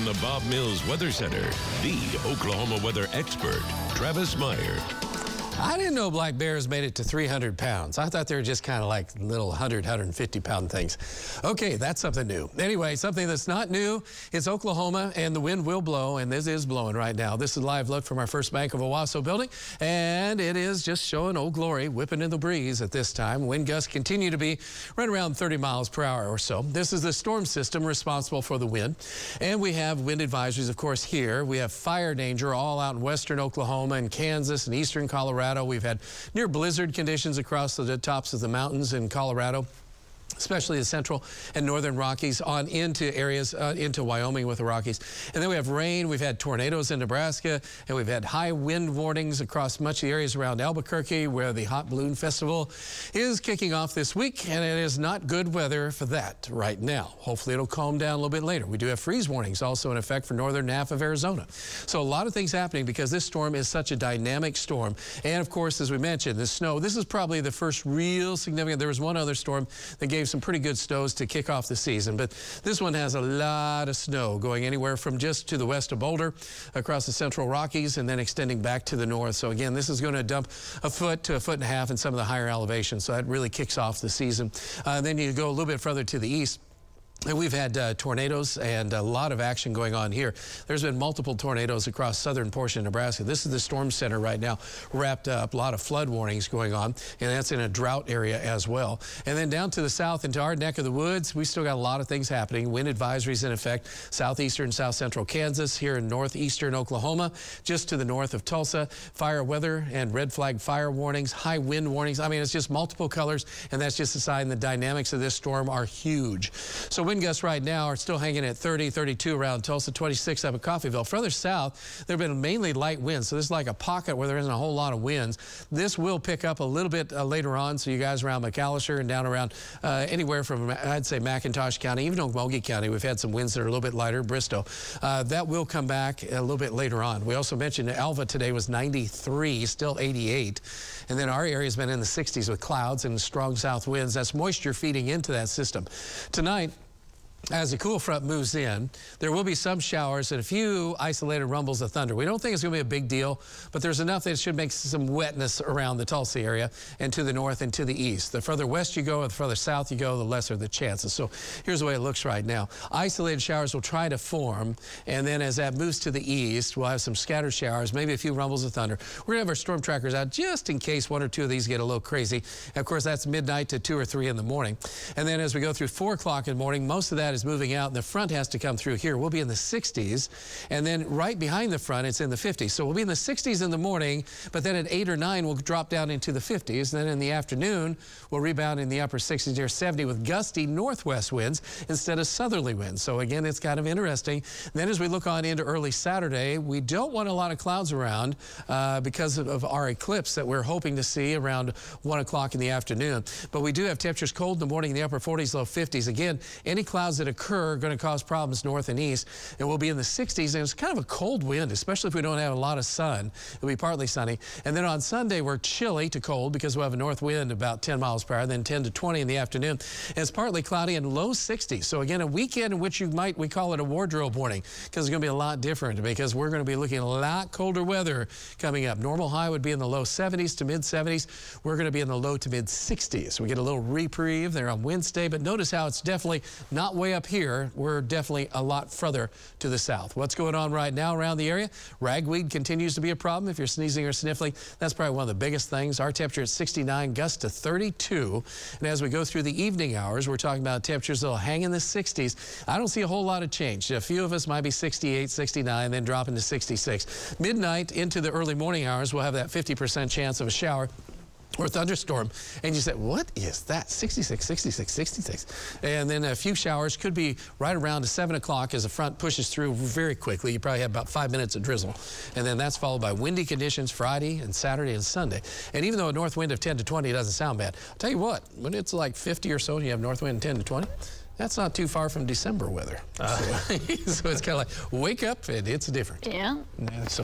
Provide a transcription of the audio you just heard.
the Bob Mills Weather Center, the Oklahoma weather expert, Travis Meyer. I didn't know black bears made it to 300 pounds. I thought they were just kind of like little 100, 150-pound things. Okay, that's something new. Anyway, something that's not new, it's Oklahoma, and the wind will blow, and this is blowing right now. This is a live look from our First Bank of Owasso building, and it is just showing Old Glory whipping in the breeze at this time. Wind gusts continue to be right around 30 miles per hour or so. This is the storm system responsible for the wind, and we have wind advisories, of course, here. We have fire danger all out in western Oklahoma and Kansas and eastern Colorado. We've had near blizzard conditions across the tops of the mountains in Colorado, especially the central and northern Rockies, on into areas into Wyoming with the Rockies. And then we have rain. We've had tornadoes in Nebraska, and we've had high wind warnings across much of the areas around Albuquerque, where the Hot Balloon Festival is kicking off this week, and it is not good weather for that right now. Hopefully it'll calm down a little bit later. We do have freeze warnings also in effect for northern half of Arizona. So a lot of things happening because this storm is such a dynamic storm. And of course, as we mentioned, the snow, this is probably the first real significant. There was one other storm that gave some pretty good snows to kick off the season, but this one has a lot of snow going anywhere from just to the west of Boulder, across the central Rockies, and then extending back to the north. So again, this is going to dump a foot to a foot and a half in some of the higher elevations, so that really kicks off the season. Then you go a little bit further to the east, and we've had tornadoes and a lot of action going on here. There's been multiple tornadoes across southern portion of Nebraska. This is the storm center right now, wrapped up. A lot of flood warnings going on, and that's in a drought area as well. And then down to the south into our neck of the woods, we still got a lot of things happening. Wind advisories in effect, southeastern, south central Kansas, here in northeastern Oklahoma, just to the north of Tulsa. Fire weather and red flag fire warnings, high wind warnings. I mean, it's just multiple colors, and that's just a sign the dynamics of this storm are huge. So wind gusts right now are still hanging at 30, 32 around Tulsa, 26 up at Coffeyville. Further south, there have been mainly light winds, so this is like a pocket where there isn't a whole lot of winds. This will pick up a little bit later on, so you guys around McAllister and down around anywhere from, I'd say, McIntosh County, even Okmulgee County, we've had some winds that are a little bit lighter, Bristow. That will come back a little bit later on. We also mentioned Alva today was 93, still 88. And then our area has been in the 60s with clouds and strong south winds. That's moisture feeding into that system. Tonight, as the cool front moves in, there will be some showers and a few isolated rumbles of thunder. We don't think it's going to be a big deal, but there's enough that it should make some wetness around the Tulsa area and to the north and to the east. The further west you go or the further south you go, the lesser the chances. So here's the way it looks right now. Isolated showers will try to form, and then as that moves to the east, we'll have some scattered showers, maybe a few rumbles of thunder. We're going to have our storm trackers out just in case one or two of these get a little crazy. And of course, that's midnight to 2 or 3 in the morning. And then as we go through 4 o'clock in the morning, most of that is moving out, and the front has to come through here. We'll be in the 60s, and then right behind the front, it's in the 50s. So we'll be in the 60s in the morning, but then at 8 or 9, we'll drop down into the 50s. And then in the afternoon, we'll rebound in the upper 60s near 70 with gusty northwest winds instead of southerly winds. So again, it's kind of interesting. And then as we look on into early Saturday, we don't want a lot of clouds around because of our eclipse that we're hoping to see around 1 o'clock in the afternoon. But we do have temperatures cold in the morning in the upper 40s, low 50s. Again, any clouds that occur are going to cause problems north and east, and we'll be in the 60s, and it's kind of a cold wind, especially if we don't have a lot of sun. It'll be partly sunny. And then on Sunday, we're chilly to cold because we'll have a north wind about 10 miles per hour, then 10 to 20 in the afternoon. And it's partly cloudy and low 60s. So again, a weekend in which we call it a wardrobe morning, because it's going to be a lot different, because we're going to be looking at a lot colder weather coming up. Normal high would be in the low 70s to mid 70s. We're going to be in the low to mid 60s. We get a little reprieve there on Wednesday, but notice how it's definitely not way up here. We're definitely a lot further to the south. What's going on right now around the area? Ragweed continues to be a problem if you're sneezing or sniffling. That's probably one of the biggest things. Our temperature at 69, gusts to 32. And as we go through the evening hours, we're talking about temperatures that'll hang in the 60s. I don't see a whole lot of change. A few of us might be 68, 69, then drop into 66. Midnight into the early morning hours, we'll have that 50% chance of a shower or thunderstorm, and you say, what is that? 66, 66, 66. And then a few showers could be right around to 7 o'clock as the front pushes through very quickly. You probably have about 5 minutes of drizzle. And then that's followed by windy conditions Friday and Saturday and Sunday. And even though a north wind of 10 to 20 doesn't sound bad, I'll tell you what, when it's like 50 or so and you have north wind 10 to 20, that's not too far from December weather. So it's kind of like, wake up and it's different. Yeah. So